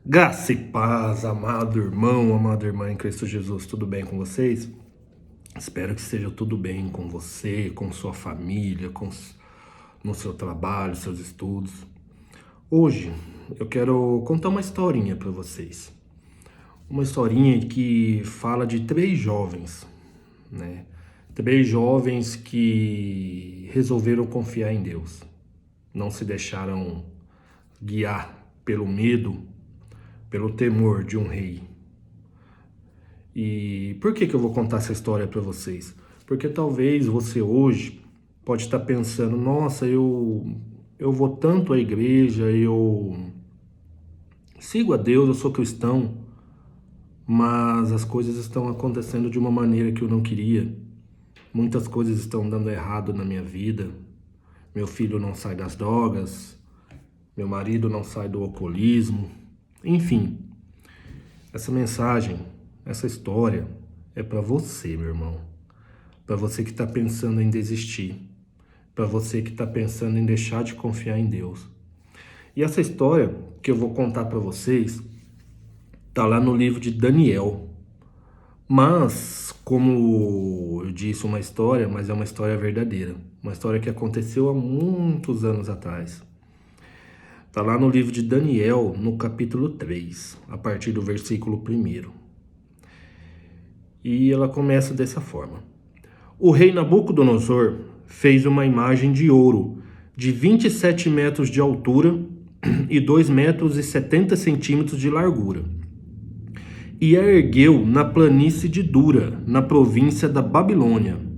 Graça e paz, amado irmão, amada irmã em Cristo Jesus, tudo bem com vocês? Espero que esteja tudo bem com você, com sua família, no seu trabalho, seus estudos. Hoje eu quero contar uma historinha para vocês. Uma historinha que fala de três jovens, né? Três jovens que resolveram confiar em Deus. Não se deixaram guiar pelo medo, pelo temor de um rei. E por que eu vou contar essa história para vocês? Porque talvez você hoje pode estar pensando, nossa, eu vou tanto à igreja, eu sigo a Deus, eu sou cristão, mas as coisas estão acontecendo de uma maneira que eu não queria. Muitas coisas estão dando errado na minha vida. Meu filho não sai das drogas, meu marido não sai do alcoolismo. Enfim, essa mensagem, essa história é para você, meu irmão. Para você que está pensando em desistir. Para você que está pensando em deixar de confiar em Deus. E essa história que eu vou contar para vocês está lá no livro de Daniel. Mas, como eu disse, uma história, mas é uma história verdadeira. Uma história que aconteceu há muitos anos atrás. Está lá no livro de Daniel, no capítulo 3, a partir do versículo 1. E ela começa dessa forma. O rei Nabucodonosor fez uma imagem de ouro de 27 metros de altura e 2 metros e 70 centímetros de largura. E a ergueu na planície de Dura, na província da Babilônia.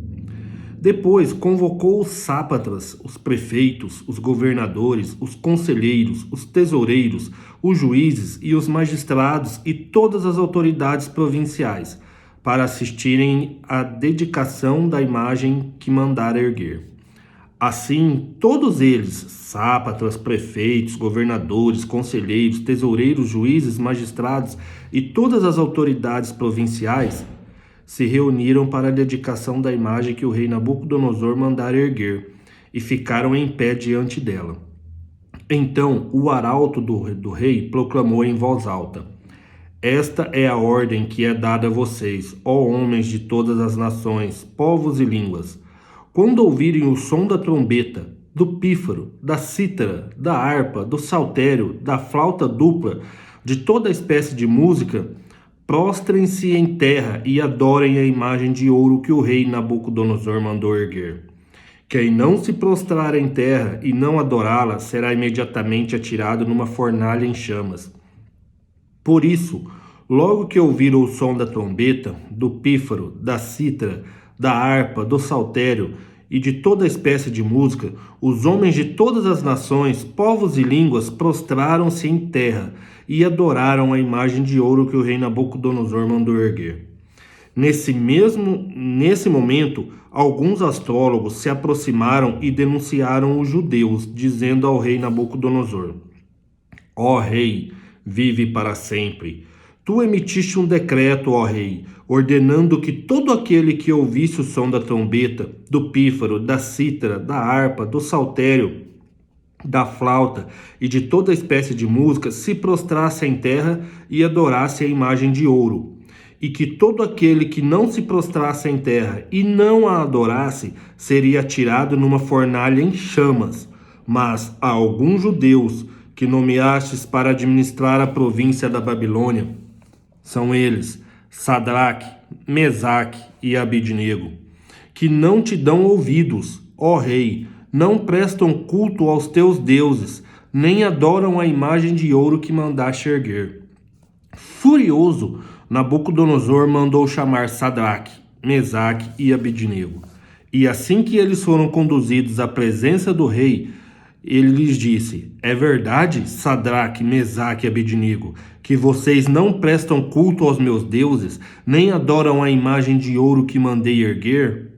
Depois convocou os sátrapas, os prefeitos, os governadores, os conselheiros, os tesoureiros, os juízes e os magistrados e todas as autoridades provinciais para assistirem à dedicação da imagem que mandara erguer. Assim, todos eles, sátrapas, prefeitos, governadores, conselheiros, tesoureiros, juízes, magistrados e todas as autoridades provinciais, se reuniram para a dedicação da imagem que o rei Nabucodonosor mandara erguer, e ficaram em pé diante dela. Então o arauto do rei proclamou em voz alta: Esta é a ordem que é dada a vocês, ó homens de todas as nações, povos e línguas. Quando ouvirem o som da trombeta, do pífaro, da cítara, da harpa, do saltério, da flauta dupla, de toda espécie de música, prostrem-se em terra e adorem a imagem de ouro que o rei Nabucodonosor mandou erguer. Quem não se prostrar em terra e não adorá-la será imediatamente atirado numa fornalha em chamas. Por isso, logo que ouviram o som da trombeta, do pífaro, da cítara, da harpa, do saltério e de toda espécie de música, os homens de todas as nações, povos e línguas prostraram-se em terra e adoraram a imagem de ouro que o rei Nabucodonosor mandou erguer. Nesse momento, alguns astrólogos se aproximaram e denunciaram os judeus, dizendo ao rei Nabucodonosor: Ó rei, vive para sempre. Tu emitiste um decreto, ó rei, ordenando que todo aquele que ouvisse o som da trombeta, do pífaro, da cítara, da harpa, do saltério, da flauta e de toda espécie de música se prostrasse em terra e adorasse a imagem de ouro, e que todo aquele que não se prostrasse em terra e não a adorasse seria atirado numa fornalha em chamas. Mas a alguns judeus que nomeastes para administrar a província da Babilônia, são eles, Sadraque, Mesaque e Abidnego, que não te dão ouvidos, ó rei, não prestam culto aos teus deuses, nem adoram a imagem de ouro que mandaste erguer. Furioso, Nabucodonosor mandou chamar Sadraque, Mesaque e Abidnego. E assim que eles foram conduzidos à presença do rei, ele lhes disse: É verdade, Sadraque, Mesaque e Abidnego, que vocês não prestam culto aos meus deuses, nem adoram a imagem de ouro que mandei erguer?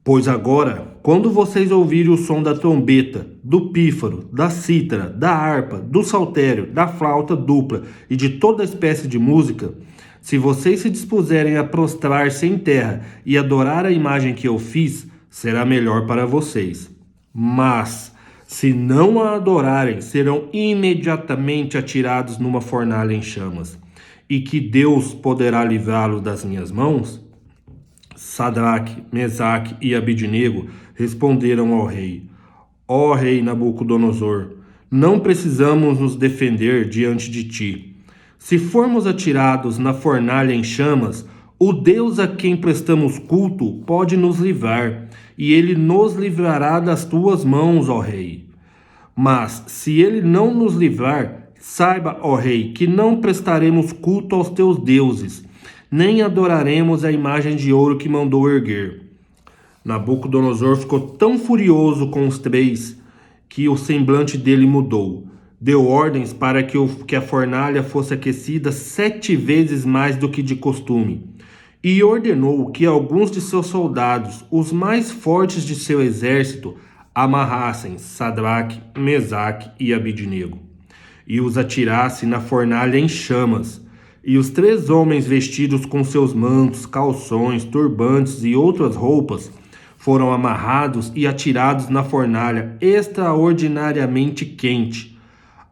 Pois agora, quando vocês ouvirem o som da trombeta, do pífaro, da cítara, da harpa, do saltério, da flauta dupla e de toda espécie de música, se vocês se dispuserem a prostrar-se em terra e adorar a imagem que eu fiz, será melhor para vocês. Mas, Se não a adorarem, serão imediatamente atirados numa fornalha em chamas. E que Deus poderá livrá-los das minhas mãos? Sadraque, Mesaque e Abidnego responderam ao rei: Ó rei Nabucodonosor, não precisamos nos defender diante de ti. Se formos atirados na fornalha em chamas, o Deus a quem prestamos culto pode nos livrar, e ele nos livrará das tuas mãos, ó rei. Mas, se ele não nos livrar, saiba, ó rei, que não prestaremos culto aos teus deuses, nem adoraremos a imagem de ouro que mandou erguer. Nabucodonosor ficou tão furioso com os três que o semblante dele mudou. Deu ordens para que a fornalha fosse aquecida 7 vezes mais do que de costume. E ordenou que alguns de seus soldados, os mais fortes de seu exército, amarrassem Sadraque, Mesaque e Abidnego, e os atirasse na fornalha em chamas. E os 3 homens vestidos com seus mantos, calções, turbantes e outras roupas foram amarrados e atirados na fornalha extraordinariamente quente.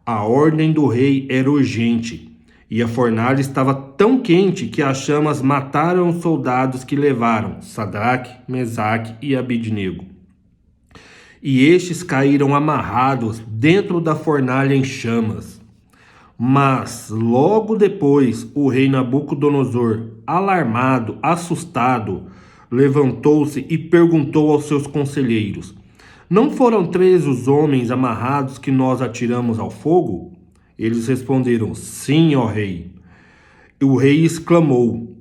A ordem do rei era urgente, e a fornalha estava tão quente que as chamas mataram os soldados que levaram Sadraque, Mesaque e Abidnego. E estes caíram amarrados dentro da fornalha em chamas. Mas, logo depois, o rei Nabucodonosor, alarmado, assustado, levantou-se e perguntou aos seus conselheiros: Não foram 3 os homens amarrados que nós atiramos ao fogo? Eles responderam: Sim, ó rei. E o rei exclamou: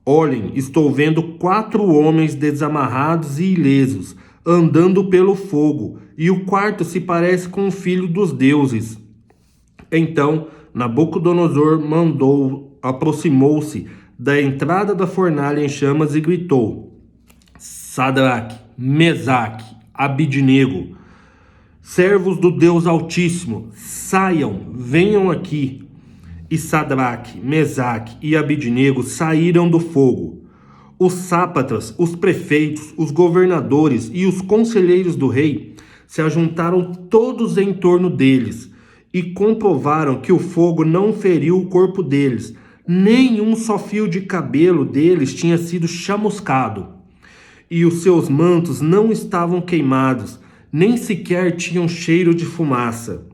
Olhem, estou vendo 4 homens desamarrados e ilesos, andando pelo fogo, e o quarto se parece com o filho dos deuses. Então Nabucodonosor aproximou-se da entrada da fornalha em chamas e gritou: Sadraque, Mesaque, Abidnego, servos do Deus Altíssimo, saiam, venham aqui. E Sadraque, Mesaque e Abidnego saíram do fogo. Os sátrapas, os prefeitos, os governadores e os conselheiros do rei se ajuntaram todos em torno deles e comprovaram que o fogo não feriu o corpo deles, nem um só fio de cabelo deles tinha sido chamuscado. E os seus mantos não estavam queimados, nem sequer tinham cheiro de fumaça.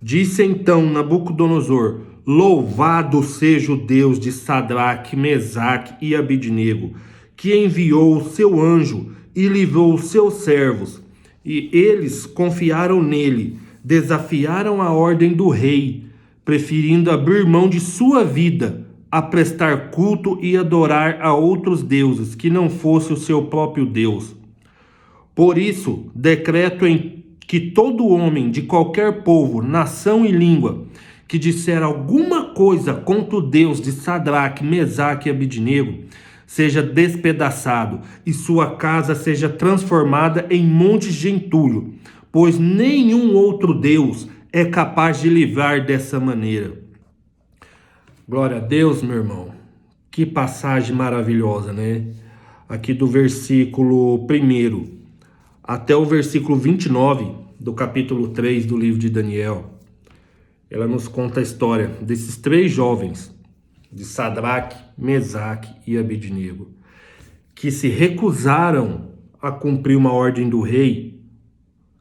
Disse então Nabucodonosor: Louvado seja o Deus de Sadraque, Mesaque e Abidnego, que enviou o seu anjo e livrou os seus servos. E eles confiaram nele, desafiaram a ordem do rei, preferindo abrir mão de sua vida a prestar culto e adorar a outros deuses, que não fosse o seu próprio Deus. Por isso, decreto que todo homem de qualquer povo, nação e língua que disser alguma coisa contra o Deus de Sadraque, Mesaque e Abidnego seja despedaçado e sua casa seja transformada em montes de entulho, pois nenhum outro Deus é capaz de livrar dessa maneira. Glória a Deus, meu irmão. Que passagem maravilhosa, né? Aqui do versículo 1 até o versículo 29 do capítulo 3 do livro de Daniel. Ela nos conta a história desses 3 jovens, de Sadraque, Mesaque e Abidnego, que se recusaram a cumprir uma ordem do rei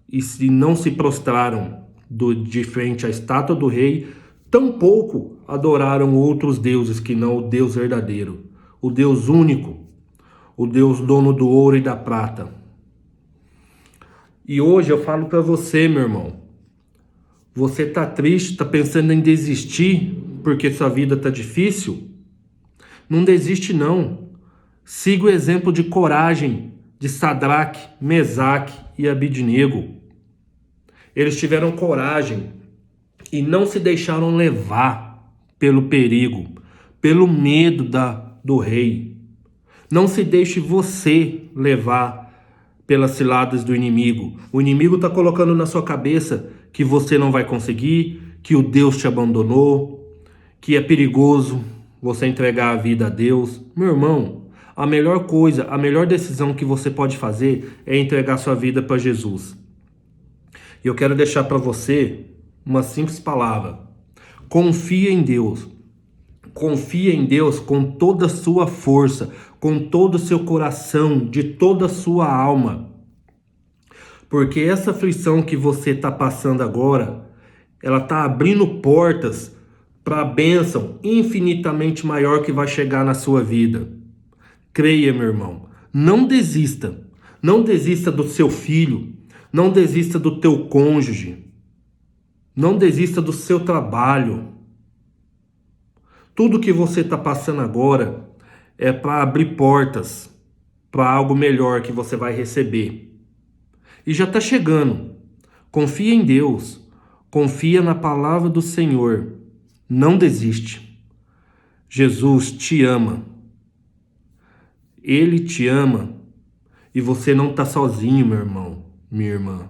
e não se prostraram de frente à estátua do rei, tampouco adoraram outros deuses que não o Deus verdadeiro, o Deus único, o Deus dono do ouro e da prata. E hoje eu falo para você, meu irmão, você tá triste, tá pensando em desistir porque sua vida tá difícil? Não desiste não. Siga o exemplo de coragem de Sadraque, Mesaque e Abidnego. Eles tiveram coragem e não se deixaram levar pelo perigo, pelo medo do rei. Não se deixe você levar pelas ciladas do inimigo. O inimigo está colocando na sua cabeça que você não vai conseguir, que o Deus te abandonou, que é perigoso você entregar a vida a Deus. Meu irmão, a melhor coisa, a melhor decisão que você pode fazer é entregar sua vida para Jesus. E eu quero deixar para você uma simples palavra: confia em Deus. Confia em Deus com toda a sua força, com todo o seu coração, de toda a sua alma. Porque essa aflição que você está passando agora, ela está abrindo portas para a bênção infinitamente maior que vai chegar na sua vida. Creia, meu irmão. Não desista. Não desista do seu filho. Não desista do teu cônjuge. Não desista do seu trabalho. Tudo que você está passando agora é para abrir portas para algo melhor que você vai receber. E já está chegando. Confia em Deus. Confia na palavra do Senhor. Não desiste. Jesus te ama. Ele te ama. E você não está sozinho, meu irmão, minha irmã.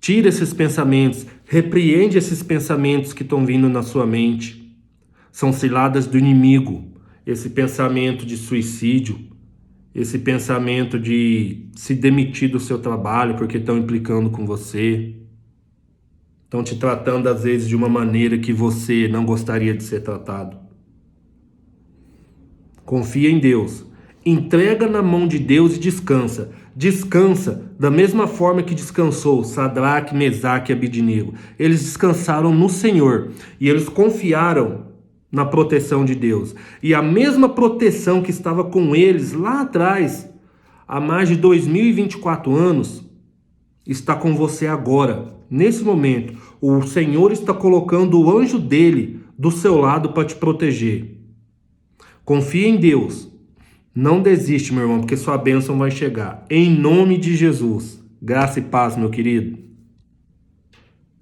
Tira esses pensamentos. Repreende esses pensamentos que estão vindo na sua mente. São ciladas do inimigo. Esse pensamento de suicídio. Esse pensamento de se demitir do seu trabalho porque estão implicando com você. Estão te tratando às vezes de uma maneira que você não gostaria de ser tratado. Confia em Deus. Entrega na mão de Deus e descansa. Descansa da mesma forma que descansou Sadraque, Mesaque e Abidnego. Eles descansaram no Senhor e eles confiaram na proteção de Deus. E a mesma proteção que estava com eles lá atrás, há mais de 2024 anos, está com você agora, nesse momento. O Senhor está colocando o anjo dele do seu lado para te proteger. Confia em Deus. Não desiste, meu irmão, porque sua bênção vai chegar. Em nome de Jesus. Graça e paz, meu querido.